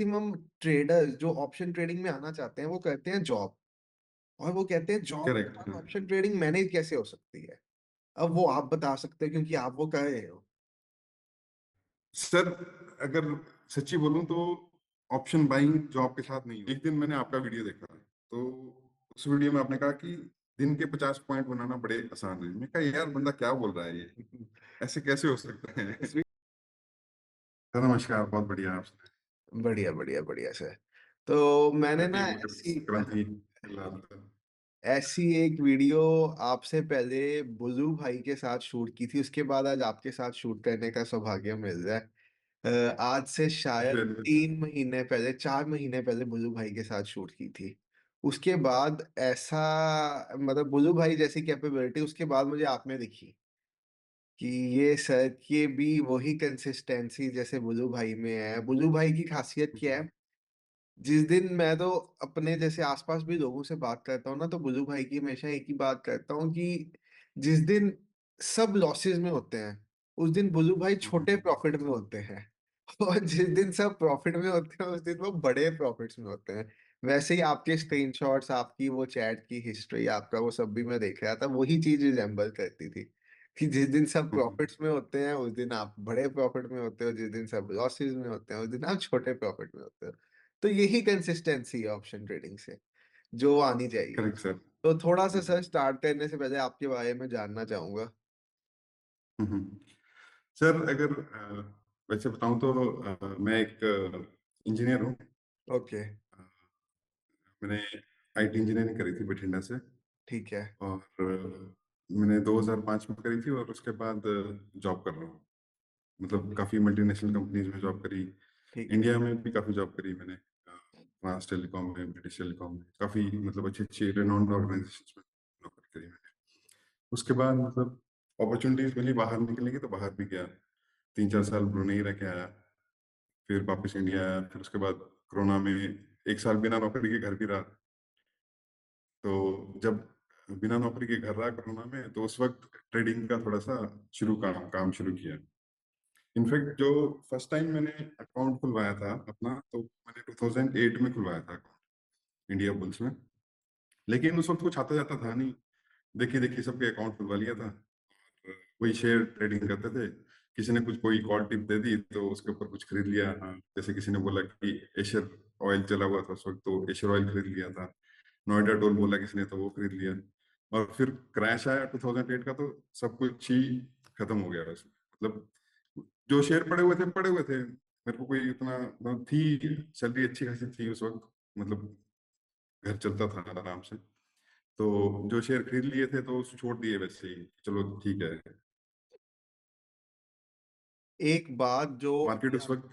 Maximum traders जो option trading में आना चाहते हैं वो करते हैं जॉब, और वो कहते हैं जॉब के करेक्ट, बाद हाँ। ऑप्शन ट्रेडिंग मैनेज कैसे हो सकती है। अब वो आप बता सकते हैं क्योंकि आप वो कर रहे हो। सर, अगर सच्ची बोलूं तो ऑप्शन बाइंग जॉब के साथ नहीं हुई। एक दिन मैंने आपका वीडियो देखा, तो उस वीडियो में आपने कहा कि दिन के 50 पॉइंट बनाना बड़े आसान है। मैं कहा यार बंदा क्या बोल रहा है ये, ऐसे कैसे हो सकता है। इस वी- सर नमस्कार, बहुत बढ़िया आपसे। बढ़िया बढ़िया बढ़िया सर। तो मैंने हैप्पी ना मकर ऐसी संक्रांति। लाल। ऐसी एक वीडियो आपसे पहले बुल्लू भाई के साथ शूट की थी, उसके बाद आज आपके साथ शूट करने का सौभाग्य मिल रहा है। आज से शायद वेरी मच। 3 महीने पहले, 4 महीने पहले बुल्लू भाई के साथ शूट की थी। उसके बाद ऐसा, मतलब बुल्लू भाई जैसी कैपेबिलिटी उसके बाद मुझे आप में दिखी कि ये सर की भी वही कंसिस्टेंसी जैसे बुल्लू भाई में है। बुल्लू भाई की खासियत क्या है, जिस दिन मैं तो अपने जैसे आस-पास भी लोगों से बात करता हूँ ना, तो बुल्लू भाई की हमेशा एक ही बात करता हूँ कि जिस दिन सब लॉसेस में होते हैं, उस दिन बुल्लू भाई छोटे प्रॉफिट में होते हैं। और जिस दिन सब प्रॉफिट में होते हैं, उस दिन वो बड़े प्रॉफिट्स में होते हैं। वैसे ही आपके स्क्रीनशॉट्स, आपकी वो चैट की हिस्ट्री, आपका वो सब भी मैं देख रहा था, वही चीज़ रिज़ेम्बल करती थी कि जिस दिन सब प्रॉफिट्स में होते हैं, उस दिन आप बड़े प्रॉफिट में होते हो, जिस दिन सब लॉसेस में होते हैं, उस दिन आप छोटे प्रॉफिट में होते हो। तो यही कंसिस्टेंसी है ऑप्शन ट्रेडिंग से, जो आनी चाहिए। Correct sir. तो थोड़ा-सा सर स्टार्ट करने से पहले आपके बारे में जानना चाहूँगा। सर, अगर वैसे बताऊं तो मैं एक इंजीनियर हूँ। ओके, मैंने आईटी इंजीनियरिंग करी थी बठिंडा से। ठीक है, और मैंने 2005 में करी थी, और उसके बाद जॉब कर रहा हूँ। मतलब काफ़ी मल्टीनेशनल कंपनीज में जॉब करी। ठीक है, इंडिया में भी काफ़ी जॉब करी मैंने। फ्रांस टेलीकॉम में, ब्रिटिश टेलीकॉम में, काफ़ी मतलब अच्छी अच्छी रेनॉन्ड ऑर्गेनाइजेशंस में नौकरी करी मैंने। उसके बाद मतलब अपॉर्चुनिटीज मिली बाहर निकलने की, तो बाहर भी गया। 3-4 साल ब्रुनेई रह के आया, फिर वापस इंडिया आया। फिर उसके बाद कोरोना में 1 साल बिना नौकरी के घर भी रहा। तो जब बिना नौकरी के घर रहा कोरोना में, तो उस वक्त ट्रेडिंग का थोड़ा सा शुरू काम काम शुरू किया। इनफैक्ट जो फर्स्ट टाइम मैंने अकाउंट खुलवाया था अपना, तो मैंने 2008 में खुलवाया था अकाउंट, इंडिया बुल्स में। लेकिन उस वक्त कुछ आता जाता था नहीं। देखिए देखिए सबके अकाउंट खुलवा लिया था, और वही शेयर ट्रेडिंग करते थे। किसी ने कुछ कोई कॉल टिप दे दी तो उसके ऊपर कुछ खरीद लिया। हाँ, जैसे किसी ने बोला कि एशर ऑयल चला हुआ था उस वक्त, तो एशर ऑयल खरीद लिया था। नोएडा टोल बोला किसी ने, तो वो खरीद लिया। और फिर क्रैश आया 2008 का, तो सब कुछ ही खत्म हो गया उसमें। मतलब जो शेयर पड़े हुए थे पड़े हुए थे। मेरे को कोई इतना मतलब थी, सैलरी अच्छी खासी थी उस वक्त। मतलब घर चलता था आराम से। तो जो शेयर खरीद लिए थे तो उसे छोड़ दिए वैसे ही, चलो ठीक है। एक बात जो मार्केट उस वक्त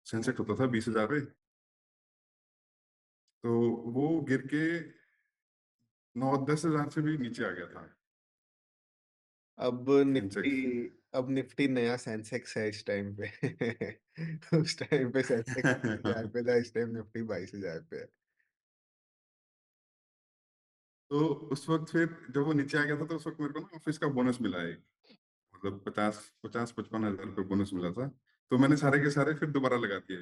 सेंसेक्स होता था 20,000 पे, तो वो गिर के 9-10 हजार से भी नीचे आ गया था अब निफ्टी सेंसेक्स। अब निफ्टी नया सेंसेक्स है इस टाइम पे। उस टाइम पे सेंसेक्स 20,000 पे था, इस टाइम निफ्टी 22,000 पे है। तो उस वक्त फिर जब वो नीचे आ गया था, तो उस वक्त मेरे को ना ऑफिस का बोनस मिला है। मतलब 50-55 हजार रुपये बोनस मिला था। तो मैंने सारे के सारे फिर दोबारा लगा दिए।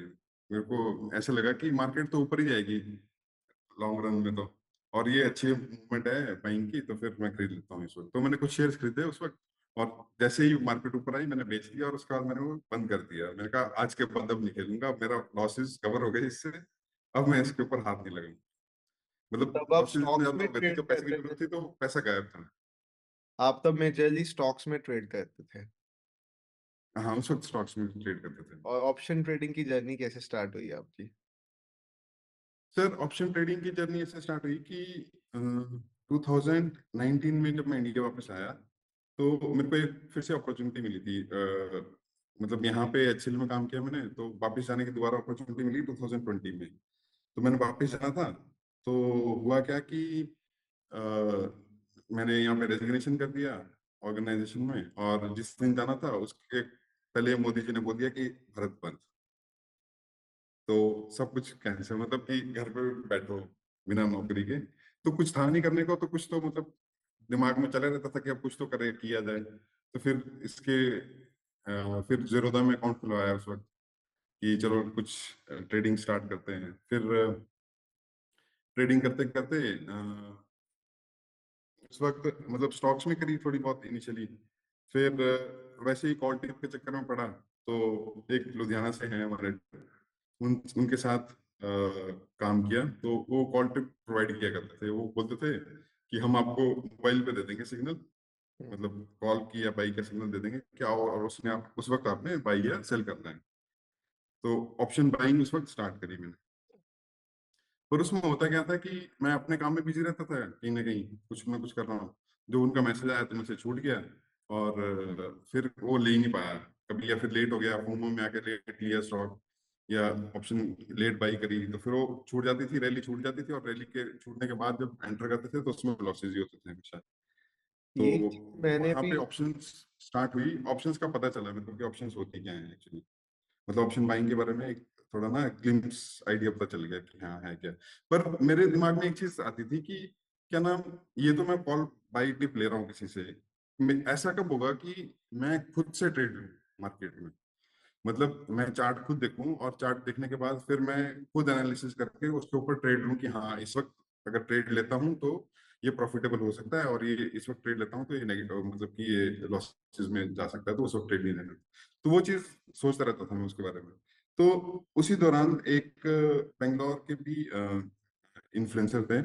मेरे को ऐसे लगा कि मार्केट तो ऊपर ही जाएगी लॉन्ग रन में, तो और ये अच्छी मूवमेंट है बाइंग की, तो फिर मैं खरीद लेता हूँ इस वक्त। तो मैंने कुछ शेयर्स खरीदे उस वक्त, और जैसे ही मार्केट ऊपर आई मैंने बेच दिया, और उसके बाद मैंने वो बंद कर दिया। मैंने कहा आज के बाद अब नहीं खेलूंगा, मेरा लॉसेस कवर हो गए इससे। अब मैं इसके ऊपर हाथ नहीं लगाऊंगा। मतलब तब आप लॉसेस इतने स्टॉक्स ज्यादा में हो गए थे, ट्रेड जब पैसे की करते थे? जरूरत थी तो पैसा गायब था। आप तब मेजरली स्टॉक्स में ट्रेड करते थे? हाँ, उस वक्त स्टॉक्स में ट्रेड करते थे। और ऑप्शन ट्रेडिंग की जर्नी कैसे स्टार्ट हुई आपकी? सर, ऑप्शन ट्रेडिंग की जर्नी ऐसे स्टार्ट हुई कि 2019 में जब मैं इंडिया वापस आया, तो मेरे को एक फिर से अपॉर्चुनिटी मिली थी। मतलब यहाँ पे एचसीएल में काम किया मैंने, तो वापस जाने की दोबारा अपॉर्चुनिटी मिली 2020 में। तो मैंने वापस जाना था। तो हुआ क्या कि अ, मैंने यहाँ पे रेजिग्नेशन कर दिया ऑर्गेनाइजेशन में, और जिस दिन जाना था उसके पहले मोदी जी ने बोल दिया कि भारत बंद। तो सब कुछ कैंसिल, मतलब कि घर पे बैठो बिना नौकरी के। तो कुछ था नहीं करने को, तो कुछ तो मतलब दिमाग में चला रहता था कि अब कुछ तो करे किया जाए। तो फिर इसके फिर जीरोधा में अकाउंट खुलवाया उस वक्त। कि चलो कुछ ट्रेडिंग स्टार्ट करते हैं। फिर ट्रेडिंग करते-करते उस वक़्त मतलब स्टॉक्स में करी थोड़ी बहुत इनिशियली, फिर वैसे ही कॉल टिप के चक्कर में पड़ा, तो एक लुधियाना से हैं हमारे, उनके साथ काम किया, तो वो कॉल टिप प्रोवाइड किया करते थे। वो बोलते थे कि हम आपको मोबाइल पे दे देंगे सिग्नल, हुँ, मतलब कॉल की या बाई का सिग्नल दे देंगे, क्या और उसने आप उस वक़्त आपने बाई या सेल करना है। तो ऑप्शन बाइंग उस वक़्त स्टार्ट करी मैंने। पर उसमें होता क्या था कि मैं अपने काम में बिजी रहता था, कहीं ना कहीं कुछ ना कुछ कर रहा हूँ, जो उनका मैसेज आया तो मुझसे छूट गया, और फिर वो ले ही नहीं पाया कभी, या फिर लेट हो गया, फोमो में आके लेट लिया स्टॉक, या ऑप्शन लेट बाई करी, तो फिर वो छूट जाती थी, रैली छूट जाती थी, और रैली के छूटने के बाद जब एंटर करते थे तो उसमें लॉसेज ही होते थे हमेशा। तो ये चीज़ मैंने वहां भी पे ऑप्शंस स्टार्ट हुई, ऑप्शंस का पता चला मेरे को कि ऑप्शंस होती क्या है एक्चुअली, मतलब ऑप्शन बाइंग के बारे में एक थोड़ा ना ग्लिम्स आइडिया पता चल गया कि हाँ है क्या। पर मेरे दिमाग में एक चीज आती थी कि क्या नाम, ये तो मैं कॉल बाई टिप ले रहा हूँ किसी से, ऐसा कब होगा कि मैं खुद से ट्रेड लूँ मार्केट में, मतलब मैं चार्ट खुद देखूं, और चार्ट देखने के बाद फिर मैं खुद एनालिसिस करके उसके ऊपर ट्रेड लूं कि हाँ इस वक्त अगर ट्रेड लेता हूं तो ये प्रॉफिटेबल हो सकता है, और ये इस वक्त ट्रेड लेता हूं तो ये नेगेटिव, मतलब कि ये लॉसेस में जा सकता है, तो उस वक्त ट्रेड नहीं लेना। तो वो चीज सोचता रहता था मैं उसके बारे में। तो उसी दौरान एक बेंगलोर के भी इन्फ्लुएंसर थे,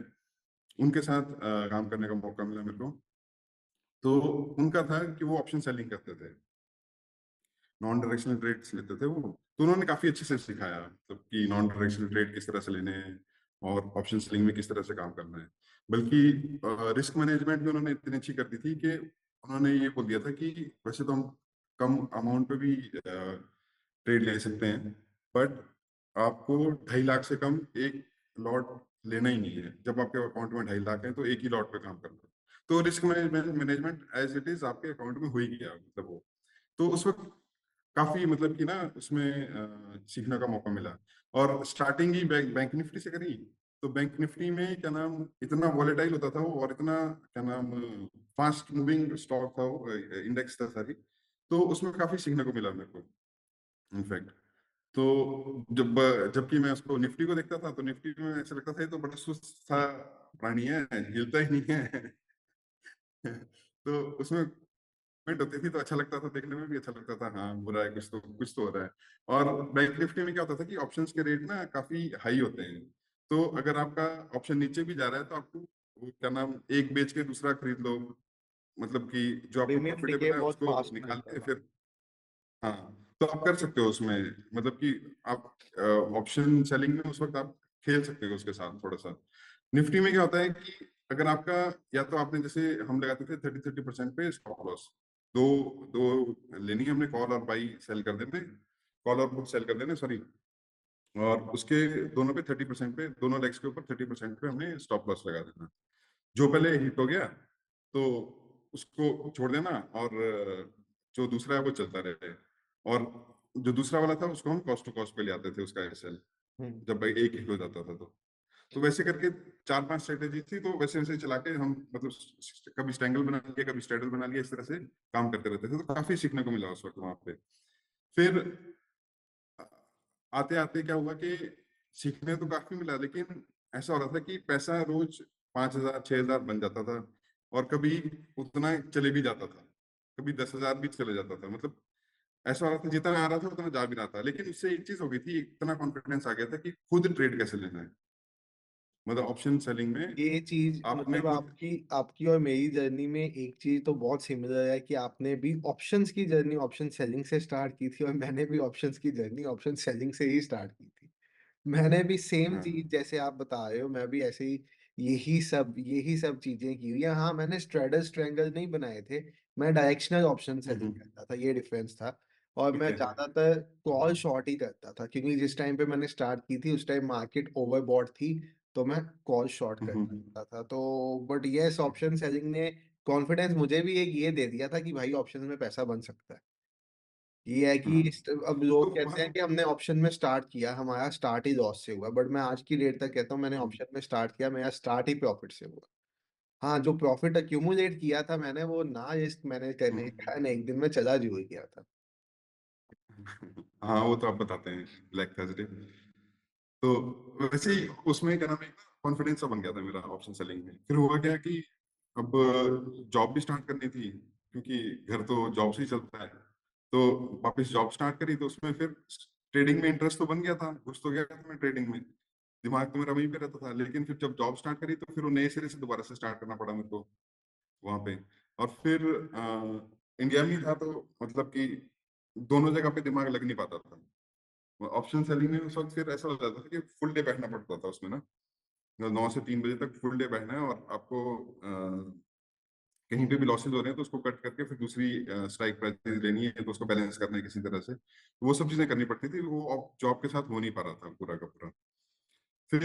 उनके साथ काम करने का मौका मिला मेरे को। तो उनका था कि वो ऑप्शन सेलिंग करते थे, नॉन डायरेक्शनल ट्रेड्स लेते थे वो। तो उन्होंने काफी अच्छे से सिखाया, मतलब कि नॉन डायरेक्शनल ट्रेड किस तरह से लेने हैं, और ऑप्शन सेलिंग में किस तरह से काम करना है। बल्कि रिस्क मैनेजमेंट भी उन्होंने इतनी अच्छी कर दी थी कि उन्होंने ये बोल दिया था कि वैसे तो हम कम अमाउंट पे भी ट्रेड ले सकते हैं, बट आपको 2.5 लाख से कम एक लॉट लेना ही नहीं है। जब आपके अकाउंट में 2.5 लाख है तो एक ही लॉट पे काम करना है। तो risk management management as it is आपके अकाउंट में हो ही गया, मतलब वो। तो उस वक्त काफी मतलब कि ना उसमें सीखने का मौका मिला। और स्टार्टिंग ही बैंक निफ्टी से करी, तो बैंक निफ्टी में क्या नाम इतना वॉलेटाइल होता था वो, और इतना क्या नाम फास्ट मूविंग स्टॉक था वो, इंडेक्स था सारी। तो उसमें काफी सीखने को मिला मेरे को इनफैक्ट। तो जब जबकि मैं उसको निफ्टी को देखता था तो निफ्टी में ऐसा लगता था ये तो बड़ा सुस्त सा प्राणी है, हिलता ही नहीं है। तो उसमें मूवमेंट होती थी तो अच्छा लगता था, देखने में भी अच्छा लगता था, हाँ बुरा है, कुछ तो हो रहा है। और बैंक निफ्टी में क्या होता था कि ऑप्शंस के रेट ना काफी हाई होते हैं, तो अगर आपका ऑप्शन नीचे भी जा रहा है तो आपको वो क्या नाम एक बेच के दूसरा खरीद लो, मतलब कि जो आपको प्रीमियम डिके प्रॉफिटेबल है बहुत उसको फास्ट निकाल मिलता के था। फिर, हाँ तो आप कर सकते हो उसमें, मतलब कि आप ऑप्शन सेलिंग में उस वक्त आप खेल सकते हो उसके साथ थोड़ा सा। निफ्टी में क्या होता है कि अगर आपका, या तो आपने जैसे हम लगाते थे 30-30% पे स्टॉप लॉस, दो दो लेनी है हमने, कॉल और बाई सेल कर देने, कॉल और पुट सेल कर देने सॉरी, और उसके दोनों पे 30% पे, दोनों लेग्स के ऊपर 30% पे हमने स्टॉप लॉस लगा देना। जो पहले हिट हो गया तो उसको छोड़ देना, और जो दूसरा है वो चलता रहे, और जो दूसरा वाला था उसको हम कॉस्ट टू कॉस्ट पे ले आते थे उसका एसएल, हुँ। जब भाई एक हिट हो जाता था तो वैसे करके 4-5 स्ट्रेटेजी थी, तो वैसे वैसे चला के हम मतलब कभी स्टैंगल बना लिया, कभी स्ट्रेडल बना लिया, इस तरह से काम करते रहते थे, तो काफी सीखने को मिला उस वक्त वहां पे। फिर आते आते क्या हुआ कि सीखने तो काफी मिला, लेकिन ऐसा हो रहा था कि पैसा रोज 5,000 6,000 बन जाता था, और कभी उतना चले भी जाता था, कभी 10,000 भी चले जाता था, मतलब ऐसा हो रहा था जितना आ रहा था उतना जा भी रहा था। लेकिन उससे एक चीज हो गई थी, इतना कॉन्फिडेंस आ गया था कि खुद ट्रेड कैसे लेना है, मतलब ऑप्शन सेलिंग में ये चीज़ आपने मतलब खुद। आपकी आपकी और मेरी जर्नी में एक चीज़ तो बहुत सिमिलर है कि आपने भी ऑप्शंस की जर्नी ऑप्शन सेलिंग से स्टार्ट की थी और मैंने भी ऑप्शंस की जर्नी ऑप्शन सेलिंग से ही स्टार्ट की थी। मैंने भी सेम हाँ। चीज़ जैसे आप बता रहे हो, मैं भी ऐसे ही यही सब चीज़ें की हुई हैं। हाँ, मैंने स्ट्रैडल स्ट्रैंगल नहीं बनाए थे, मैं डायरेक्शनल ऑप्शन सेलिंग हम्म। करता था, ये डिफरेंस था। और मैं ओके। ज़्यादातर कॉल शॉर्ट ही करता था क्योंकि जिस टाइम पे मैंने स्टार्ट की थी, उस टाइम मार्केट ओवरबॉट थी, तो मैं कॉल शॉर्ट हम्म। करता था। तो बट येस ऑप्शन सेलिंग ने कॉन्फिडेंस मुझे भी एक ये दे दिया था कि भाई ऑप्शंस में पैसा बन सकता है। ये है कि हाँ। अब तो लोग कहते हैं वहाँ। कि हमने ऑप्शन में स्टार्ट किया, हमारा स्टार्ट ही लॉस से हुआ। बट मैं आज की डेट तक कहता हूँ मैंने ऑप्शन में स्टार्ट किया, मेरा स्टार्ट ही प्रॉफिट से हुआ। हाँ, जो प्रॉफिट एक्यूमुलेट किया था मैंने वो ना रिस्क मैंने करने हम्म। का, ना एक दिन में चला ज़रूर गया था। हाँ, वो तो आप बताते हैं, ब्लैक थर्सडे। तो वैसे ही उसमें क्या नाम है, कॉन्फिडेंस सा बन गया था मेरा ऑप्शन सेलिंग में। फिर हुआ क्या कि अब जॉब भी स्टार्ट करनी थी, क्योंकि घर तो जॉब से ही चलता है। तो वापस जॉब स्टार्ट करी, तो उसमें फिर ट्रेडिंग में इंटरेस्ट तो बन गया था, घुस तो गया था मैं ट्रेडिंग में। दिमाग तो मेरा वहीं पे रहता था, लेकिन फिर जब जॉब स्टार्ट करी तो फिर वो नए सिरे से दोबारा से स्टार्ट करना पड़ा मेरे को वहां पे। और फिर इंडिया में ही था, तो मतलब कि दोनों जगह पे दिमाग लग नहीं पाता था। ऑप्शन सेलिंग में उस वक्त फिर ऐसा हो जाता था कि फुल डे बैठना पड़ता था उसमें ना, 9 से 3 बजे तक फुल डे बैठना है, और आपको कहीं पे भी लॉसेज हो रहे हैं तो उसको कट करके फिर दूसरी स्ट्राइक प्राइस लेनी है, तो उसको बैलेंस करना है किसी तरह से। तो वो सब चीजें करनी पड़ती थी, वो जॉब के साथ हो नहीं पा रहा था पूरा का पूरा। फिर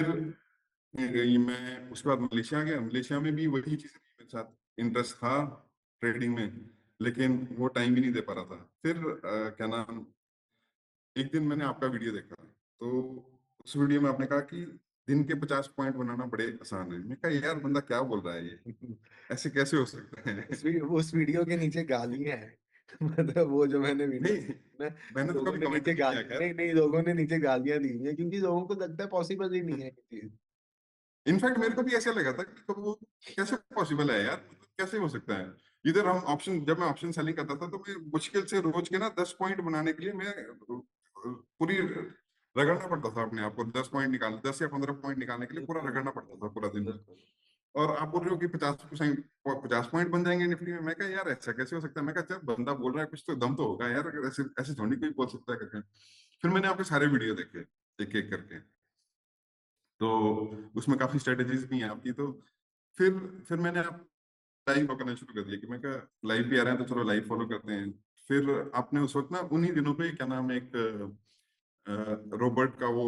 ये मैं उसके बाद मलेशिया गया। मलेशिया में भी वही चीजें थी, मेरे साथ इंटरेस्ट था ट्रेडिंग में, लेकिन वो टाइम भी नहीं दे पा रहा था। फिर क्या नाम, एक दिन मैंने आपका वीडियो देखा, तो उस वीडियो में आपने कहा कि दिन के 50 पॉइंट बनाना बड़े आसान है। मैं कहा यार बंदा क्या बोल रहा है ये, ऐसे कैसे हो सकता है? उस वीडियो के नीचे गालियां हैं। मतलब वो जो मैंने वीडियो नहीं, ना, मैंने तो लोगों कभी ने कमेंट नीचे नहीं किया, गाली, खैर। नहीं नहीं, लोगों ने नीचे गालियां दी हैं, क्योंकि लोगों को लगता है पॉसिबल ही नहीं है ये चीज। इनफैक्ट मेरे को भी ऐसा लगा था कि कब वो कैसे पॉसिबल है यार, मतलब कैसे हो सकता है। इधर हम ऑप्शन, जब मैं ऑप्शन सेलिंग करता था तो मैं मुश्किल से रोज के ना 10 पॉइंट बनाने के लिए मैं पूरी रगड़ना पड़ता था अपने आप को। 10 पॉइंट निकाल, 10 या 15 पॉइंट निकालने के लिए पूरा बिल्कुल रगड़ना पड़ता था पूरा दिन भर। बिल्कुल। और आप बोल रहे हो कि 50%, 50 पॉइंट बन जाएंगे निफ्टी में। मैं कहा यार ऐसा कैसे हो सकता है, मैं कहा चल बंदा बोल रहा है कुछ तो दम तो होगा यार, अगर ऐसे ऐसे थोड़ी कोई बोल सकता है करके। फिर मैंने आपके सारे वीडियो देखे एक एक करके, तो उसमें काफी स्ट्रेटेजीज भी हैं आपकी। तो फिर फिर मैंने आप लाइव फॉलो करना शुरू कर दिया कि मैं क्या, लाइव भी आ रहे हैं तो चलो लाइव फॉलो करते हैं। फिर आपने उस वक्त ना उन्हीं दिनों पे क्या नाम है, एक रोबोट का वो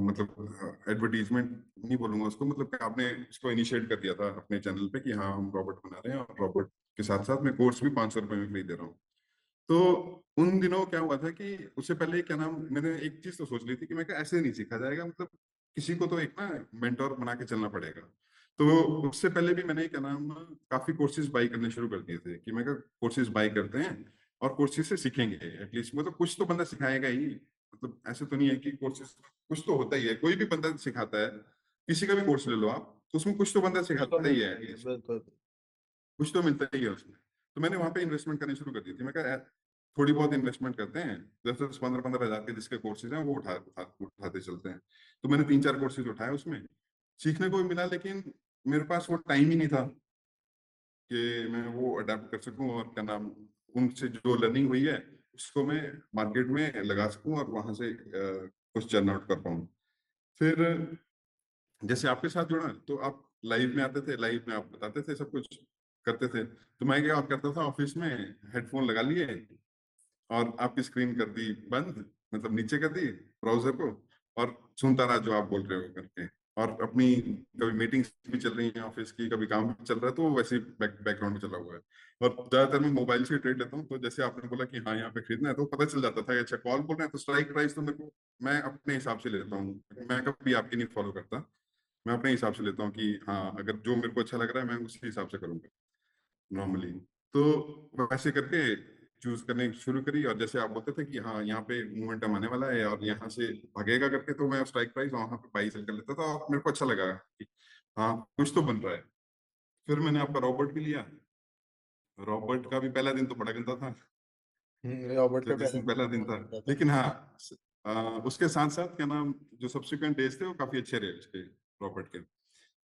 मतलब एडवर्टीजमेंट नहीं बोलूंगा उसको, मतलब कि आपने इसको इनिशिएट कर दिया था अपने चैनल पे कि हाँ हम रोबोट बना रहे हैं, और रोबोट के साथ साथ मैं कोर्स भी 500 रुपये में फ्री दे रहा हूँ। तो उन दिनों क्या हुआ था कि उससे पहले क्या नाम, मैंने एक चीज तो सोच ली थी कि मैं क्या ऐसे नहीं सीखा जाएगा, मतलब किसी को तो एक ना मेंटोर बना के चलना पड़ेगा। तो उससे पहले भी मैंने क्या नाम काफी कोर्सेज बाई करने शुरू कर दिए थे कि मैं क्या कोर्सेज बाई करते हैं और कोर्सेज से सीखेंगे एटलीस्ट, मतलब कुछ तो बंदा सिखाएगा ही। मतलब ऐसे तो नहीं है कि कोर्सेज, कुछ तो होता ही है, कोई भी बंदा सिखाता है, किसी का भी कोर्स ले लो आप, तो उसमें कुछ तो बंदा कुछ तो सिखाता ही है मिलता ही है, एटलीस्ट, बिल्कुल। कुछ तो मिलता ही है उसमें। तो मैंने वहां पे इन्वेस्टमेंट करनी शुरू कर दी थी। मैं कहा थोड़ी बहुत इन्वेस्टमेंट करते हैं, 10-10 15-15 हजार के जिसके कोर्सेज हैं वो उठाते चलते हैं। तो मैंने 3-4 कोर्सेज उठाए, उसमें सीखने को भी मिला, लेकिन मेरे पास वो टाइम ही नहीं था कि मैं वो अडेप्ट कर सकूं, और क्या नाम, उनसे जो लर्निंग हुई है उसको मैं मार्केट में लगा सकूं और वहां से कुछ चर्न आउट कर पाऊं। फिर जैसे आपके साथ जुड़ा तो आप लाइव में आते थे, लाइव में आप बताते थे सब कुछ करते थे। तो मैं क्या करता था, ऑफिस में हेडफोन लगा लिए और आपकी स्क्रीन कर दी बंद, मतलब नीचे कर दी ब्राउजर को, और सुनता रहा जो आप बोल रहे हो करके। और अपनी कभी मीटिंग्स भी चल रही हैं ऑफिस की, कभी काम भी चल रहा है, तो वो वैसे ही बैकग्राउंड में चला हुआ है। और ज्यादातर मैं मोबाइल से ट्रेड लेता हूँ, तो जैसे आपने बोला कि हाँ यहाँ पे खरीदना है, तो पता चल जाता था कि अच्छा कॉल बोल रहे हैं, तो स्ट्राइक प्राइस तो मेरे को मैं अपने हिसाब से लेता हूँ। मैं कभी आपकी नहीं फॉलो करता, मैं अपने हिसाब से लेता हूँ कि हाँ अगर जो मेरे को अच्छा लग रहा है मैं उसी हिसाब से करूंगा नॉर्मली। तो वैसे करके चूज करने शुरू करी, और जैसे आप बोलते थे कि हाँ यहाँ पे मोमेंटम आने वाला है और यहाँ से भागेगा करके, तो मैं स्ट्राइक प्राइस वहां पे बाई सेल कर लेता था, और मेरे को अच्छा लगा कि हाँ कुछ तो बन रहा है। फिर मैंने आपका रॉबर्ट भी लिया। रॉबर्ट का भी पहला दिन तो बड़ा गंदा था, रॉबर्ट का जो जिस पहला दिन दिन पहला तो दिन बहुत था। गंदा था। लेकिन हाँ उसके साथ साथ क्या नाम, जो सब्सिक्वेंट डेज थे वो काफी अच्छे रहे उसके, रॉबर्ट के।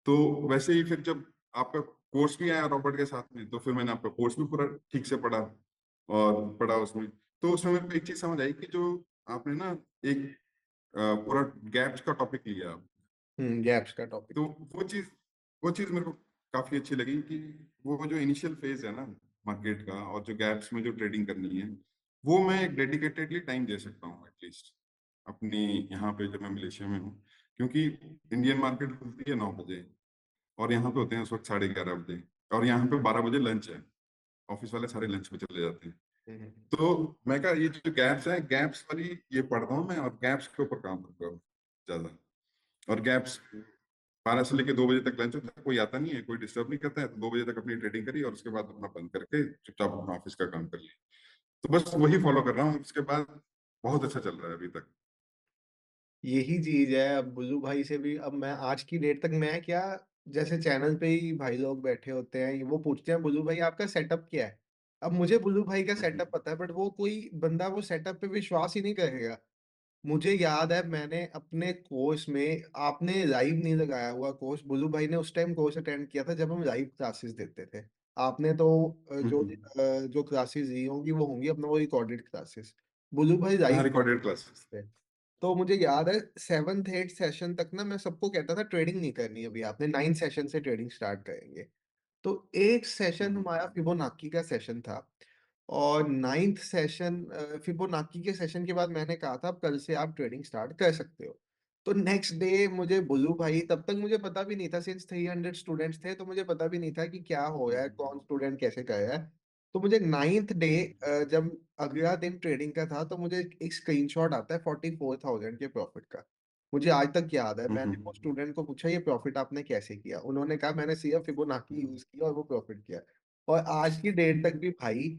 तो वैसे ही फिर जब आपका कोर्स भी आया रॉबर्ट के साथ में, तो फिर मैंने आपका कोर्स भी पूरा ठीक से पढ़ा, और पढ़ा उसमें। तो उसमें मेरे को एक चीज समझ आई कि जो आपने ना एक पूरा गैप्स का टॉपिक लिया, गैप्स का टॉपिक। तो वो चीज मेरे को काफी अच्छी लगी कि वो जो इनिशियल फेज है ना मार्केट का, और जो गैप्स में जो ट्रेडिंग करनी है, वो मैं एक डेडिकेटेडली टाइम दे सकता हूँ एटलीस्ट अपनी, यहाँ पे जब मैं मलेशिया में हूँ। क्योंकि इंडियन मार्केट खुलती है 9 बजे, और यहाँ पे होते हैं उस वक्त 11:30 बजे, और यहाँ पे 12 बजे लंच है, ऑफिस वाले सारे लंच पे चले जाते हैं। तो मैं कहा ये जो गैप्स है, गैप्स वाली ये पढ़ता हूँ मैं, और गैप्स के ऊपर काम करता हूँ ज्यादा। और गैप्स 12 से लेके 2 बजे तक लंच होता है, कोई आता नहीं है, कोई डिस्टर्ब नहीं करता है, तो 2 बजे तक अपनी ट्रेडिंग करी और उसके बाद अपना बंद करके चुपचाप अपना ऑफिस का काम कर लिया। तो बस वही फॉलो कर रहा हूँ, उसके बाद बहुत अच्छा चल रहा है अभी तक। यही चीज़ है, अब बुल्लू भाई से भी अब मैं आज की डेट तक मैं क्या, जैसे चैनल पे ही भाई लोग बैठे होते हैं, वो पूछते हैं बुल्लू भाई आपका सेटअप क्या है? अब मुझे बुल्लू भाई का हम्म, सेटअप पता है, बट वो कोई बंदा वो सेटअप पे विश्वास ही नहीं करेगा। मुझे याद है मैंने अपने कोर्स में, आपने लाइव नहीं लगाया हुआ कोर्स, बुल्लू भाई ने उस टाइम कोर्स अटेंड किया था जब हम लाइव क्लासेस देते थे। आपने तो जो क्लासेस ली होंगी वो होंगी अपना वो रिकॉर्डेड क्लासेस। बुल्लू भाई हाँ, लाइव रिकॉर्डेड क्लासेस। थे। तो मुझे याद है 7th 8th सेशन तक ना मैं सबको कहता था ट्रेडिंग नहीं करनी अभी आपने, 9th सेशन से ट्रेडिंग स्टार्ट करेंगे। तो एक सेशन हम्म, हमारा फिबोनाची का सेशन था और 9th सेशन फिबोनाची के सेशन के बाद मैंने कहा था अब कल से आप ट्रेडिंग स्टार्ट कर सकते हो। तो नेक्स्ट डे मुझे बुल्लू भाई, तब तक मुझे पता भी नहीं था, सिंस 300 स्टूडेंट्स थे तो मुझे पता भी नहीं था कि क्या हो रहा है, हम्म, कौन स्टूडेंट कैसे कर रहा है। तो मुझे 9th डे जब अगला दिन ट्रेडिंग का था तो मुझे एक स्क्रीनशॉट आता है 44,000 के प्रॉफिट का। मुझे आज तक याद है, मैंने वो हम्म, स्टूडेंट को पूछा ये प्रॉफिट आपने कैसे किया? उन्होंने कहा मैंने सिर्फ फिबोनाची यूज किया और वो प्रॉफिट किया। और आज की डेट तक भी भाई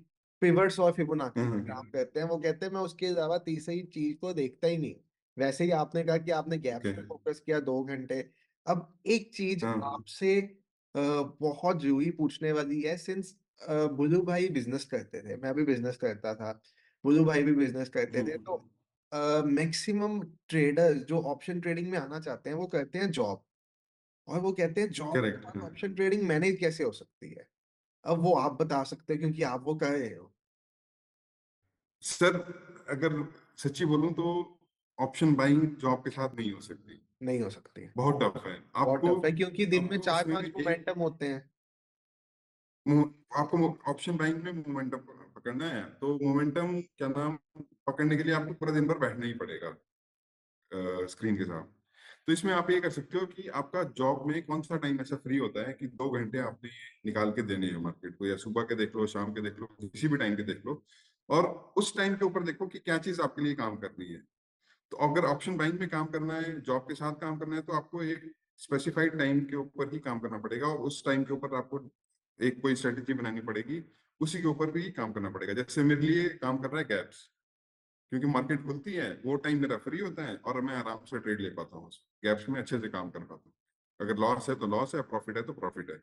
पिवट्स और फिबोनाची पे काम हम्म, करते हैं। वो कहते हैं मैं उसके अलावा तीसरी चीज को देखता ही नहीं। वैसे ही आपने कहा कि आपने गैप्स ओके। पे फोकस किया 2 घंटे। अब एक चीज हाँ, आपसे बहुत जरूरी पूछने वाली है, सिंस बुल्लू भाई बिजनेस करते थे, मैं भी बिजनेस करता था, बुल्लू भाई भी बिजनेस करते थे, तो मैक्सिमम ट्रेडर्स जो ऑप्शन ट्रेडिंग में आना चाहते हैं वो करते हैं जॉब। और वो कहते हैं जॉब के करेक्ट, बाद हाँ। ऑप्शन ट्रेडिंग मैनेज कैसे हो सकती है? अब वो आप बता सकते हैं क्योंकि आप वो कर रहे हो। सर, अगर सच्ची बोलूं तो ऑप्शन बाइंग जॉब के साथ नहीं हो सकती। नहीं हो सकती। बहुत टफ है बहुत आपको। टफ है क्योंकि दिन में आपको चार उसमें पांच एक मोमेंटम होते हैं। आपको ऑप्शन बाइंग में मोमेंटम पकड़ना है, तो मोमेंटम क्या नाम, पकड़ने के लिए आपको पूरा दिन भर बैठना ही पड़ेगा स्क्रीन के साथ। तो इसमें आप ये कर सकते हो कि आपका जॉब में कौन सा टाइम ऐसा फ्री होता है कि 2 घंटे आपने निकाल के देने हैं मार्केट को, या सुबह के देख लो, शाम के देख लो, किसी भी टाइम के देख लो। और उस टाइम के ऊपर देखो कि क्या चीज आपके लिए काम करनी है। तो अगर ऑप्शन बाइंग में काम करना है, जॉब के साथ काम करना है, तो आपको एक स्पेसिफाइड टाइम के ऊपर ही काम करना पड़ेगा, और उस टाइम के ऊपर आपको एक कोई स्ट्रेटेजी बनानी पड़ेगी, उसी के ऊपर भी काम करना पड़ेगा। जैसे मेरे लिए काम कर रहा है गैप्स, क्योंकि मार्केट खुलती है वो टाइम मेरा फ्री होता है और मैं आराम से ट्रेड ले पाता हूँ, गैप्स में अच्छे से काम कर पाता हूँ। अगर लॉस है तो लॉस है, प्रॉफिट है तो प्रॉफिट है।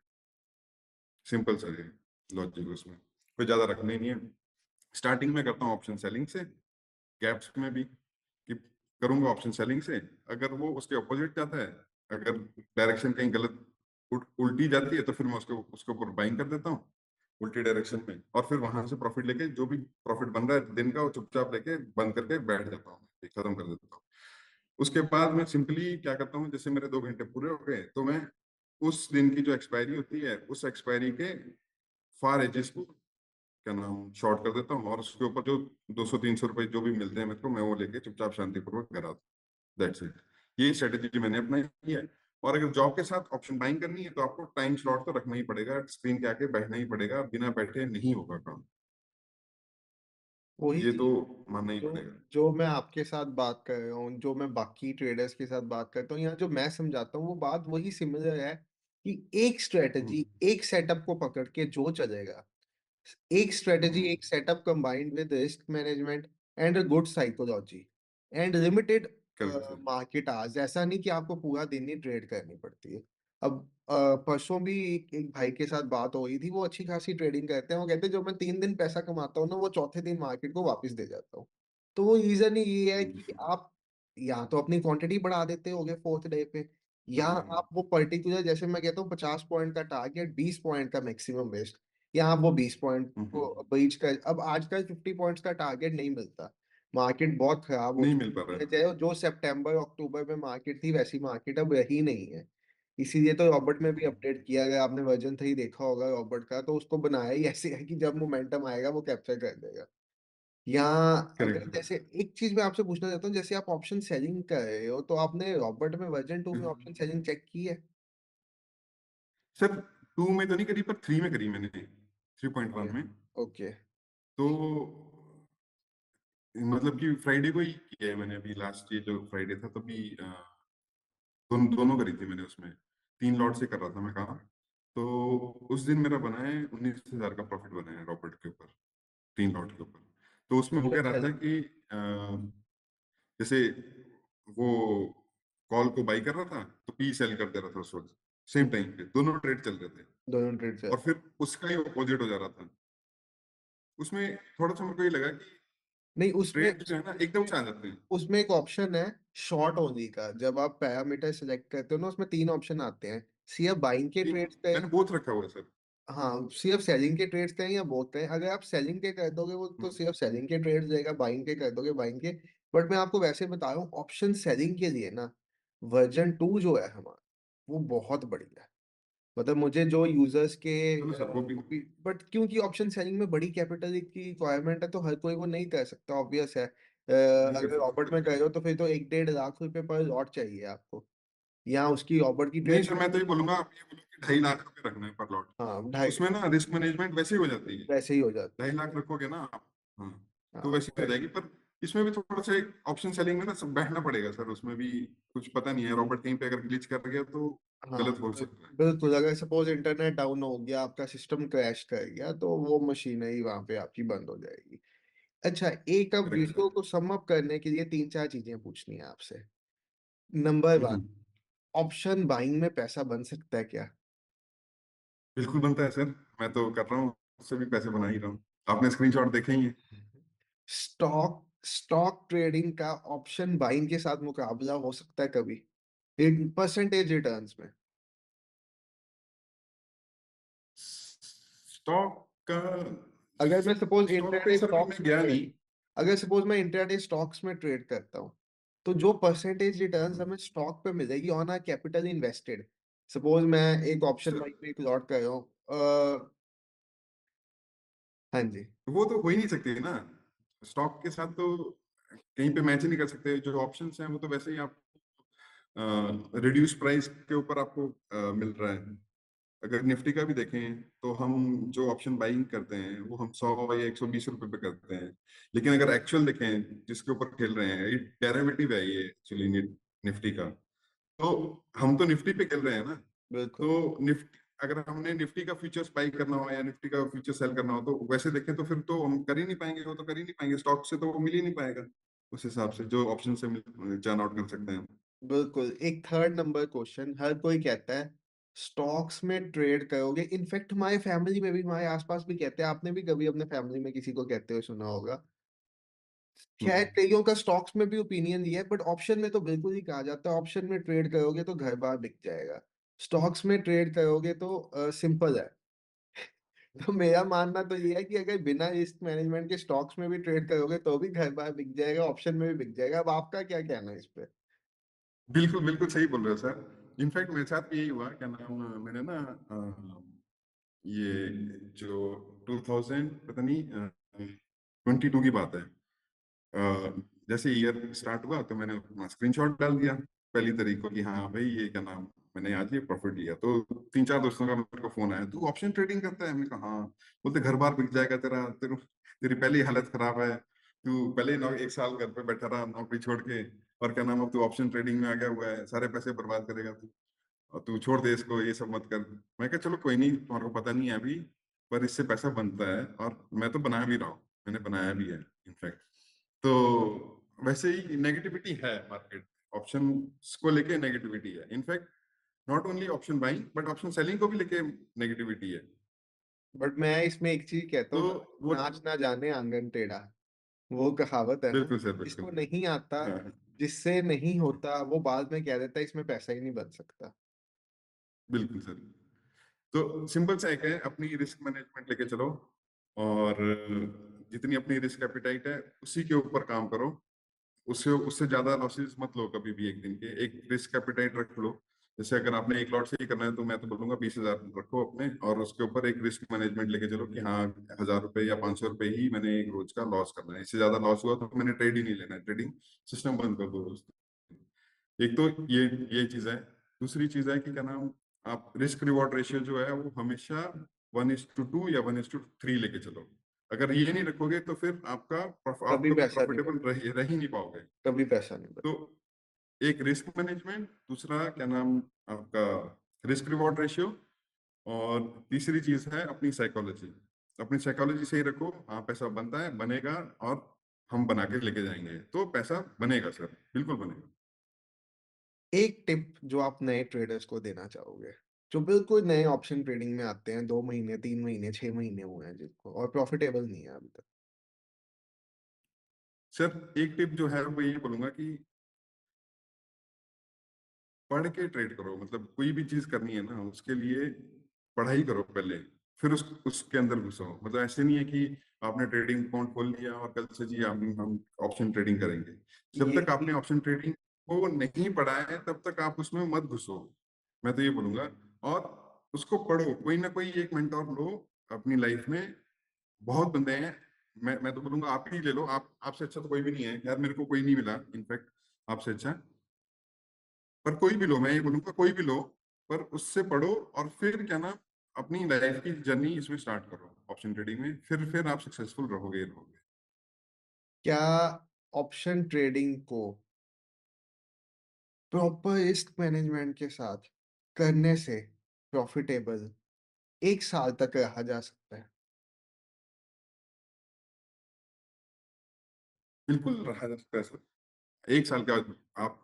सिंपल सा है लॉजिक, उसमें कोई ज्यादा रखने नहीं है। स्टार्टिंग में करता हूँ ऑप्शन सेलिंग से, गैप्स में भी कि करूंगा ऑप्शन सेलिंग से। अगर वो उसके अपोजिट जाता है, अगर डायरेक्शन कहीं गलत उल्टी जाती है, तो फिर मैं उसके उसके ऊपर बाइंग कर देता हूँ उल्टी डायरेक्शन में, और फिर वहां से प्रॉफिट लेके जो भी प्रॉफिट बन रहा है दिन का, वो चुपचाप लेके बंद करके बैठ जाता हूँ, खत्म कर देता हूँ। उसके बाद मैं सिंपली क्या करता हूँ, जैसे मेरे 2 घंटे पूरे हो गए, तो मैं उस दिन की जो एक्सपायरी होती है, उस एक्सपायरी के फार एजेस को क्या नाम शॉर्ट कर देता हूँ, और उसके ऊपर जो 200 300 रुपए जो भी मिलते हैं मेरे को, मैं वो लेके चुपचाप शांतिपूर्वक घर आता हूँ। That's it. ये स्ट्रेटेजी मैंने अपनाई है। और अगर जॉब के साथ ऑप्शन बाइंग करनी है, तो आपको टाइम स्लॉट तो रखना ही पड़ेगा, स्क्रीन के आगे बैठना ही पड़ेगा, बिना बैठे नहीं होगा काम। वही ये तो चीज मानना ही जो पड़ेगा। जो मैं आपके साथ बात कर रहा हूँ, जो मैं बाकी ट्रेडर्स के साथ बात करता हूँ, यहाँ जो मैं समझाता हूँ वो बात वही सिमिलर है कि एक हम्म, स्ट्रेटजी एक सेटअप को पकड़ के जो चलेगा, एक स्ट्रेटजी हम्म, एक setup combined with risk management and a good psychology and limited correct sir. Market hours, ऐसा नहीं कि आपको पूरा दिन ही ट्रेड करनी पड़ती है। अब परसों भी एक भाई के साथ बात हो रही थी, वो अच्छी खासी ट्रेडिंग करते हैं, वो कहते हैं जो मैं 3 दिन पैसा कमाता हूँ ना वो चौथे दिन मार्केट को वापस दे जाता हूँ। तो वो रीजन ही ये है कि हम्म, आप या तो अपनी क्वांटिटी बढ़ा देते होगे 4th डे पे, या हम्म, आप वो पर्टिकुलर, जैसे मैं कहता हूँ 50 पॉइंट का टारगेट 20 पॉइंट का मैक्सिमम वेस्ट, या आप वो 20 पॉइंट हम्म। को ब्रीच कर, अब आजकल 50 पॉइंट्स का टारगेट नहीं मिलता। मार्केट बहुत खराब हो नहीं मिल पा चुकी रहा है, है। चाहे जो सितंबर अक्टूबर में मार्केट थी वैसी मार्केट अब रही नहीं है। इसीलिए तो रॉबर्ट में भी अपडेट किया गया, आपने वर्जन 3 देखा होगा रॉबर्ट का, तो उसको बनाया ही ऐसे है कि जब मोमेंटम आएगा वो कैप्चर कर देगा। यहाँ अगर करेक्ट। जैसे एक चीज मैं आपसे पूछना चाहता हूँ, जैसे आप ऑप्शन सेलिंग कर रहे हो तो आपने रॉबर्ट में वर्जन 2 में ऑप्शन सेलिंग चेक की है? सर, 2 में तो नहीं करी, पर 3 में करी मैंने, 3.1 ओके। में। ओके। तो मतलब कि फ्राइडे को ही किया है मैंने, अभी लास्ट ये जो फ्राइडे था तभी दोनों करी थी मैंने उसमें। 3 लॉट से कर रहा था मैं काम। तो उस दिन मेरा बना है 19,000 का प्रॉफिट बना है रॉबर्ट के ऊपर, 3 लॉट के ऊपर। तो उसमें हो क्या रहा था चल कि जैसे वो कॉल को बाई कर रहा था तो पी सेल कर दे रहा था उस वक्त, सेम टाइम पे दोनों ट्रेड चल रहे थे, दोनों ट्रेड से और फिर उसका ही अपोजिट हो जा रहा था। उसमें थोड़ा सा मेरे को ये लगा कि नहीं उसमें ट्रेड जो है ना एकदम से आ जाते हैं। उसमें एक ऑप्शन है शॉर्ट होने का। जब आप पैरामीटर सेलेक्ट करते हो ना, उसमें 3 ऑप्शन आते हैं। सिर्फ बाइंग के ट्रेड्स पे, मैंने बोथ रखा हुआ है सर। हाँ सिर्फ सेलिंग के ट्रेड्स हैं या बोलते हैं। अगर आप सेलिंग के कर दोगे वो तो हम्म, सिर्फ सेलिंग के ट्रेड्स देगा, बाइंग के कर दोगे बाइंग के। बट मैं आपको वैसे बता रहा हूँ, ऑप्शन सेलिंग के लिए ना वर्जन 2 जो है हमारा, वो बहुत बढ़िया है। मतलब मुझे जो यूजर्स के चलो सर वो भी बट क्योंकि ऑप्शन सेलिंग में बड़ी कैपिटल की रिक्वायरमेंट है, तो हर कोई वो नहीं कर सकता, ऑब्वियस है। नहीं कर अगर सकता, रॉबर्ट में कर बिल्कुल। रहे हो तो फिर तो 1-1.5 लाख रुपए पर लॉट चाहिए आपको, या उसकी रॉबर्ट की नहीं ट्रेड। सर, मैं तो ये बोलूंगा, आप ये बोलो कि 2.5 लाख रुपए रखना है पर लॉट। हाँ ढाई, उसमें ना रिस्क मैनेजमेंट वैसे ही हो जाती है। वैसे ही हो जाता है। 2.5 लाख रखोगे ना आप, हाँ, तो हाँ वैसे ही हो जाएगी। पर इसमें भी थोड़ा सा ऑप्शन सेलिंग में ना सब बैठना पड़ेगा सर, उसमें भी कुछ पता नहीं है, रॉबर्ट कहीं पे अगर ग्लिच कर गया तो हाँ गलत हो सकता है। बिल्कुल। अगर सपोज इंटरनेट डाउन हो गया, आपका सिस्टम क्रैश कर गया, तो वो मशीन ही वहां पे आपकी बंद हो जाएगी। अच्छा, एक अब करेक्ट वीडियो सर। को सम अप करने के लिए 3-4 चीजें पूछनी है आपसे। नंबर 1, हम्म, ऑप्शन बाइंग में पैसा बन सकता है क्या? बिल्कुल बनता है सर। मैं तो कर रहा हूँ, उससे भी पैसे बना ही रहा हूँ। आपने स्क्रीनशॉट देखे ही है। स्टॉक स्टॉक ट्रेडिंग का ऑप्शन बाइंग के साथ मुकाबला हो सकता है कभी, एक परसेंटेज रिटर्न्स में? स्टॉक का, अगर मैं सपोज स्टॉक पे इंट्राडे सर अभी स्टॉक्स मैं में गया ट्रेड नहीं। अगर सपोज मैं इंट्राडे स्टॉक्स में ट्रेड करता हूँ, तो जो परसेंटेज रिटर्न्स हाँ, हमें स्टॉक पे मिलेगी on are capital invested, suppose मैं एक ऑप्शन सर बाइंग में एक लॉट कर रहा हूँ, हाँ जी। वो तो हो ही नहीं सकती ना, स्टॉक के साथ तो कहीं पे मैच ही नहीं कर सकते। जो ऑप्शंस हैं वो तो वैसे ही आप रिड्यूस प्राइस के ऊपर आपको मिल रहा है। अगर निफ्टी का भी देखें तो हम जो ऑप्शन बाइंग करते हैं वो हम 100 या 120 रुपए पे करते हैं। लेकिन अगर एक्चुअल देखें जिसके ऊपर खेल रहे हैं, ये डेरिवेटिव है ये एक्चुअली निफ्टी का। तो हम तो निफ्टी पे खेल रहे हैं ना। बिल्कुल तो निफ्टी, अगर हमने निफ्टी का फ्यूचर्स बाई करना हो या निफ्टी का फ्यूचर सेल करना हो तो वैसे देखें तो फिर तो हम कर ही नहीं पाएंगे, वो तो कर ही नहीं पाएंगे, स्टॉक से तो वो मिल ही नहीं पाएगा उस हिसाब से जो ऑप्शन से चर्न आउट कर सकते हैं। बिल्कुल। एक थर्ड नंबर क्वेश्चन हर कोई कहता है, स्टॉक्स में ट्रेड करोगे। इनफैक्ट हमारे फैमिली में भी, हमारे आसपास भी कहते हैं, आपने भी कभी अपने फैमिली में किसी को कहते हुए सुना होगा। खैर हम्म, कईयों का स्टॉक्स में भी ओपिनियन दिया है, बट ऑप्शन में तो बिल्कुल ही कहा जाता है ऑप्शन में ट्रेड करोगे तो घर बार बिक जाएगा, स्टॉक्स में ट्रेड करोगे तो सिंपल है। तो मेरा मानना तो ये है कि अगर बिना रिस्क मैनेजमेंट के स्टॉक्स में भी ट्रेड करोगे तो भी घर बार बिक जाएगा, ऑप्शन में भी बिक जाएगा। अब आपका क्या कहना है इस पे? बिल्कुल बिल्कुल सही बोल रहे हो सर। इनफैक्ट मेरे साथ भी यही हुआ, क्या नाम, मैंने ना ये जो 2000 पता नहीं 22 की बात है, जैसे ईयर स्टार्ट हुआ तो मैंने अपना स्क्रीनशॉट डाल दिया पहली तारीख को कि हाँ भाई ये क्या नाम, मैंने आज ये प्रॉफिट लिया। तो 3-4 दोस्तों का मेरे को फोन आया, तू ऑप्शन ट्रेडिंग करता है? मैंने कहा हाँ। बोलते घर बार बिक जाएगा तेरा, तेरी पहले ही हालत खराब है, तू पहले ही 1 साल घर पे बैठा रहा नौकरी छोड़ के, और क्या नाम अब तू ऑप्शन ट्रेडिंग में आ गया हुआ है, सारे पैसे बर्बाद करेगा तू, और तू छोड़ दे इसको, ये सब मत कर। मैं कहा चलो कोई नहीं, तुम्हारे को पता नहीं है अभी, पर इससे पैसा बनता है और मैं तो बना भी रहा हूँ, मैंने बनाया भी है इनफैक्ट। तो वैसे ही नेगेटिविटी है मार्केट, ऑप्शन को लेके नेगेटिविटी है in fact, not only option buying but option selling को भी लेके नेगेटिविटी है। बट मैं इसमें एक चीज कहता तो हूँ ना, वो नाच ना जाने आंगन टेढ़ा, वो कहावत है ना। बिल्कुल सर, जिसको बिल्कुल। नहीं आता, हाँ हाँ, जिससे नहीं होता, वो बाद में कह देता है इसमें पैसा ही नहीं बन सकता। बिल्कुल सर। तो सिंपल सा एक है, अपनी रिस्क मैनेजमेंट लेके चलो, और जितनी अपनी रिस्क एपिटाइट है उसी के ऊपर काम करो। उससे उससे ज्यादा लॉसेस मत लो कभी भी। एक दिन के एक रिस्क एपिटाइट रख लो। जैसे अगर आपने एक लॉट से ही करना है तो मैं तो बोलूंगा 20,000 रखो अपने, और उसके ऊपर एक रिस्क मैनेजमेंट लेके चलो कि हाँ 1,000 रुपए या 500 रुपए ही मैंने एक रोज का लॉस करना है, इससे ज्यादा लॉस हुआ तो मैंने ट्रेड ही नहीं लेना है, ट्रेडिंग सिस्टम बंद कर दो दोस्तों। एक तो ये चीज है। दूसरी चीज है कि क्या नाम, आप रिस्क रिवॉर्ड रेशियो जो है वो हमेशा 1:2 या 1:3 लेके चलो। अगर ये नहीं रखोगे तो फिर आप कभी कभी पैसा नहीं प्रॉफिटेबल बनेगा, रह ही नहीं पाओगे। कभी पैसा नहीं तो बनेगा। एक रिस्क मैनेजमेंट, दूसरा क्या नाम आपका रिस्क रिवॉर्ड रेशियो, और तीसरी चीज है अपनी साइकोलॉजी। अपनी साइकोलॉजी सही रखो, हाँ पैसा बनता है, बनेगा, और हम बना के लेके जाएंगे, तो पैसा बनेगा सर, बिल्कुल बनेगा। एक टिप जो आप नए ट्रेडर्स को देना चाहोगे, जो बिल्कुल नए ऑप्शन ट्रेडिंग में आते हैं, 2 महीने, 3 महीने, 6 महीने हुए हैं जिनको और प्रॉफिटेबल नहीं है अभी तक? सर एक टिप जो है वो ये बोलूंगा कि पढ़ के ट्रेड करो, मतलब कोई भी चीज करनी है ना उसके लिए पढ़ाई करो पहले, फिर उसके अंदर घुसो। मतलब ऐसे नहीं है कि आपने ट्रेडिंग अकाउंट खोल लिया और कल से जी हम ऑप्शन ट्रेडिंग करेंगे। जब ये तक आपने ऑप्शन ट्रेडिंग को नहीं पढ़ा है तब तक आप उसमें मत घुसो, मैं तो ये बोलूंगा। और उसको पढ़ो, कोई ना कोई एक मेंटोर लो अपनी लाइफ में। बहुत बंदे हैं, मैं तो बोलूंगा आप ही ले लो, आप आपसे अच्छा तो कोई भी नहीं है यार, मेरे को कोई नहीं मिला इनफैक्ट आपसे अच्छा। पर कोई भी लो, मैं ये बोलूंगा कोई भी लो, पर उससे पढ़ो, और फिर क्या ना, अपनी लाइफ की जर्नी इसमें स्टार्ट करो ऑप्शन ट्रेडिंग में, फिर आप सक्सेसफुल रहोगे ही रहोगे। क्या ऑप्शन ट्रेडिंग को प्रॉपर रिस्क मैनेजमेंट के साथ करने से प्रॉफिटेबल 1 साल तक रहा जा सकता है? बिल्कुल रहा जा सकता है सर, 1 साल का आप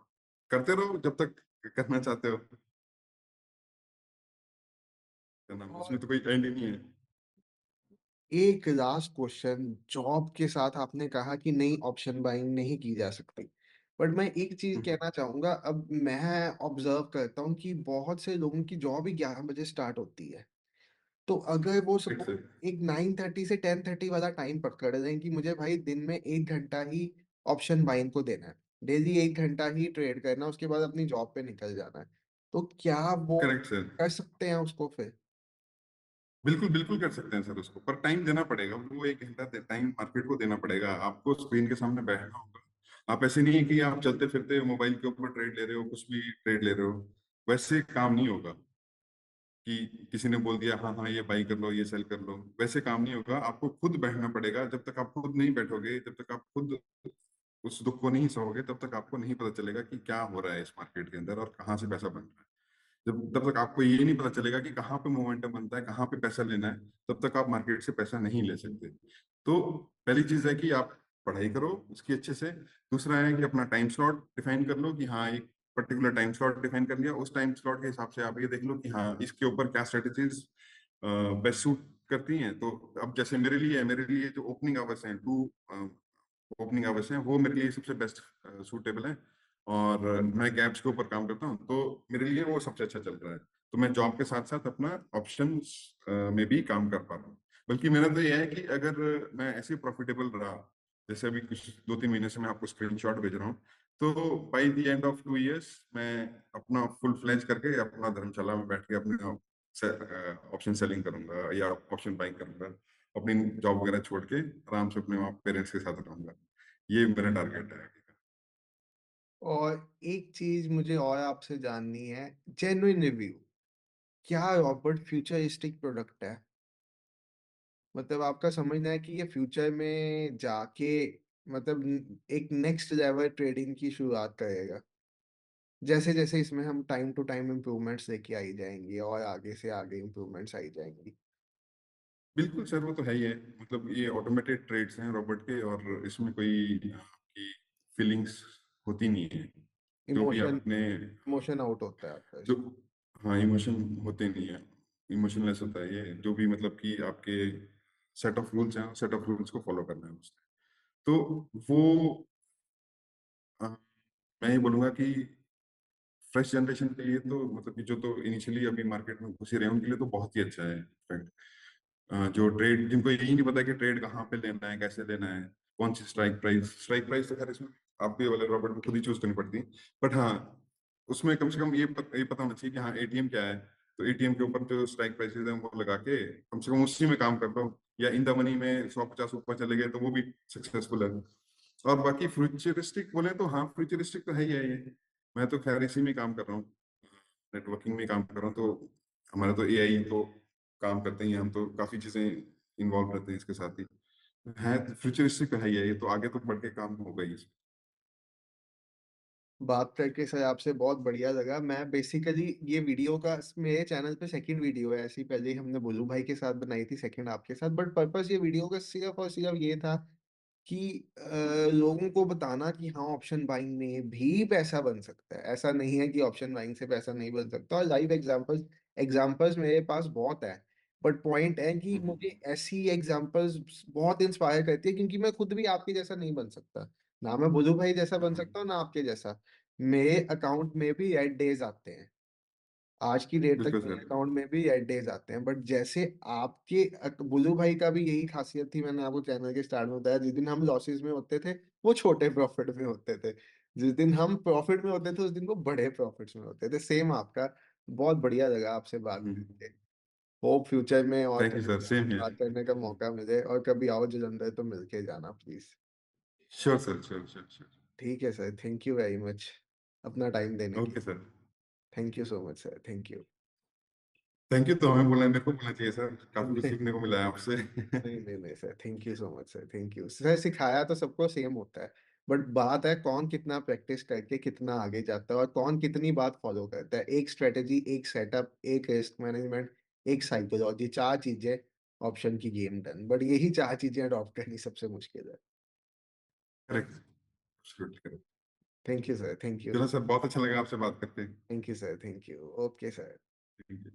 करते रहो जब तक करना चाहते हो, क्या नाम, और उसमें तो कोई एंड ही नहीं है। एक लास्ट क्वेश्चन, जॉब के साथ आपने कहा कि नई ऑप्शन बाइंग नहीं की जा सकती, बट मैं एक चीज हम्म, कहना चाहूंगा। अब मैं ऑब्जर्व करता हूँ कि बहुत से लोगों की जॉब ही 11 बजे स्टार्ट होती है। तो अगर वो right सपोज सर। एक 9:30 से 10:30 वाला टाइम पकड़ लें कि मुझे भाई दिन में 1 घंटा ही ऑप्शन बाइंग को देना है, डेली 1 घंटा ही ट्रेड करना है, उसके बाद अपनी जॉब पे निकल जाना है, तो क्या वो करेक्ट सर, कर सकते हैं उसको फिर? बिल्कुल बिल्कुल कर सकते हैं सर उसको, पर टाइम देना पड़ेगा, वो 1 घंटा टाइम मार्केट को देना पड़ेगा, आपको स्क्रीन के सामने बैठना होगा। आप ऐसे नहीं है कि आप चलते फिरते मोबाइल के ऊपर ट्रेड ले रहे हो, कुछ भी ट्रेड ले रहे हो, वैसे काम नहीं होगा कि किसी ने बोल दिया हाँ हाँ ये बाई कर लो ये सेल कर लो, वैसे काम नहीं होगा। आपको खुद बैठना पड़ेगा, जब तक आप खुद नहीं बैठोगे, जब तक आप खुद उस दुख को नहीं सहोगे, तब तक आपको नहीं पता चलेगा कि क्या हो रहा है इस मार्केट के अंदर और कहाँ से पैसा बन रहा है। जब तब तक आपको ये नहीं पता चलेगा कि कहाँ पे मोमेंटम बनता है, कहाँ पे पैसा लेना है, तब तक आप मार्केट से पैसा नहीं ले सकते। तो पहली चीज है कि आप पढ़ाई करो उसकी अच्छे से। दूसरा है कि अपना टाइम स्लॉट डिफाइन कर लो कि हाँ एक पर्टिकुलर टाइम स्लॉट डिफाइन कर लिया, उस टाइम स्लॉट के हिसाब से आप ये देख लो कि हाँ इसके ऊपर क्या स्ट्रेटेजीज बेस्ट सूट करती हैं। तो अब जैसे मेरे लिए जो ओपनिंग आवर्स हैं, टू ओपनिंग आवर्स हैं, वो मेरे लिए सबसे बेस्ट सूटेबल है। और मैं गैप्स के ऊपर काम करता हूँ, तो मेरे लिए वो सबसे अच्छा चल रहा है। तो मैं जॉब के साथ साथ अपना ऑप्शंस में भी काम कर पा रहा हूँ। बल्कि मेरा तो यह है कि अगर मैं ऐसे प्रॉफिटेबल रहा, जैसे अभी कुछ 2-3 महीने से मैं आपको स्क्रीनशॉट भेज रहा हूँ, तो by the end of 2 years मैं अपना फुल फ्लेज करके अपना धर्मशाला में बैठ के अपने ऑप्शन सेलिंग करूंगा या ऑप्शन बाइंग करूंगा, अपनी जॉब वगैरह छोड़ के आराम से अपने वहाँ पेरेंट्स के साथ रहूंगा। ये मेरा टारगेट है। और एक चीज मुझे और आपसे जाननी है, जेन्युइन रिव्यू, क्या रॉबर्ट फ्यूचरिस्टिक प्रोडक्ट है? मतलब आपका समझना है कि ये फ्यूचर में जाके मतलब एक नेक्स्ट लेवल ट्रेडिंग की शुरुआत करेगा, जैसे जैसे इसमें हम टाइम टू टाइम इम्प्रूवमेंट्स लेके आई जाएंगी और आगे से आगे इम्प्रूवमेंट्स आई जाएंगी? बिल्कुल सर, वो तो है ही है। मतलब ये ऑटोमेटेड ट्रेड्स हैं रॉबोट के, और इसमें कोई की फीलिंग्स होती नहीं है। जो भी इमोशन आपने इमोशन आउट होता है आपका जो, इसमें। हाँ इमोशन होते नहीं है, इमोशनलेस होता है ये। जो भी मतलब कि आपके सेट ऑफ रूल्स हैं, सेट ऑफ रूल्स को फॉलो करना है उसने। तो वो मैं ये बोलूंगा कि फ्रेश जनरेशन के लिए तो, मतलब कि जो तो इनिशियली अभी मार्केट में घुसे रहे हैं उनके लिए तो बहुत ही अच्छा है इनफैक्ट। जो ट्रेड, जिनको यही नहीं पता कि ट्रेड कहाँ पे लेना है, कैसे लेना है, कौन सी स्ट्राइक प्राइस तो खैर इसमें आपके वाले रॉबर्ट में खुद ही चूज करनी पड़ती है। बट हाँ, उसमें कम से कम ये पता होना चाहिए कि हाँ एटीएम क्या है। तो एटीएम के ऊपर जो स्ट्राइक प्राइसेस है वो लगा के कम से कम उसी में काम कर लो, या इन द मनी में 150 ऊपर चले गए तो वो भी सक्सेसफुल है। और बाकी फ्यूचरिस्टिक बोले तो हाँ फ्यूचरिस्टिक तो है ही है ये। मैं तो खैर इसी में काम कर रहा हूँ, नेटवर्किंग में काम कर रहा हूँ। तो हमारा तो एआई तो काम करते ही हैं, हम तो काफी चीजें इन्वॉल्व रहते हैं इसके साथ ही। है फ्यूचरिस्टिक है ही है ये, तो आगे तो बढ़ के काम होगा ही इसमें। बात करके सर आपसे बहुत बढ़िया लगा। मैं बेसिकली ये वीडियो का मेरे चैनल पे सेकंड वीडियो है ऐसी, पहले ही हमने भोलू भाई के साथ बनाई थी, सेकंड आपके साथ। बट पर्पस ये वीडियो का सिर्फ और सिर्फ ये था कि लोगों को बताना कि हाँ, ऑप्शन बाइंग में भी पैसा बन सकता है। ऐसा नहीं है कि ऑप्शन बाइंग से पैसा नहीं बन सकता, और लाइव एग्जांपल्स एग्जांपल्स मेरे पास बहुत है। बट पॉइंट है कि हुँ, मुझे ऐसी एग्जांपल्स बहुत इंस्पायर करती है, क्योंकि मैं खुद भी आपके जैसा नहीं बन सकता। ना मैं भोलू भाई जैसा बन बिल्कुल, सकता हूँ, ना आपके जैसा। मेरे अकाउंट में भी रेड डेज आते हैं। आज की डेट तक बिल्कुल मेरे सर। अकाउंट में भी रेड डेज आते हैं। बट जैसे आपके बुल्लू भाई का भी यही खासियत थी, मैंने आपको चैनल के स्टार्ट में बताया, जिस दिन हम लॉसेस में होते थे, वो छोटे प्रॉफिट में होते थे। जिस दिन हम प्रॉफिट में होते थे, उस दिन वो बड़े प्रॉफिट्स में होते थे। सेम आपका। बहुत बढ़िया लगा आपसे बात हुँ, करके। होप फ्यूचर में और थैंक यू कभी सर, सेम बात हियर। करने का मौका मिले, और कभी आओ जलंधर तो मिलके जाना please. Sure sir, sure, sure, sure. ठीक है sir, thank you very much अपना टाइम देने के ओके लिए। Sir. Thank you so much sir, thank you. Thank you तो हमें बोलना मेरे को बोलना चाहिए सर, काफ़ी कुछ सीखने को मिला है आपसे। नहीं, नहीं, नहीं sir, thank you so much sir, thank you. Sir सिखाया तो सबको सेम होता है, बट बात है कौन कितना प्रैक्टिस करके कितना आगे जाता है, और कौन कितनी बात फॉलो करता है। एक स्ट्रेटेजी, एक सेटअप, एक रिस्क मैनेजमेंट, एक साइकोलॉजी, 4 चीजें, ऑप्शन की गेम डन। बट यही 4 चीजें अडॉप्ट करनी सबसे मुश्किल है। Correct, absolutely correct. Thank you sir, thank you. चलो सर, बहुत अच्छा लगा आपसे बात करके। Thank you sir, thank you. Okay sir. Thank you.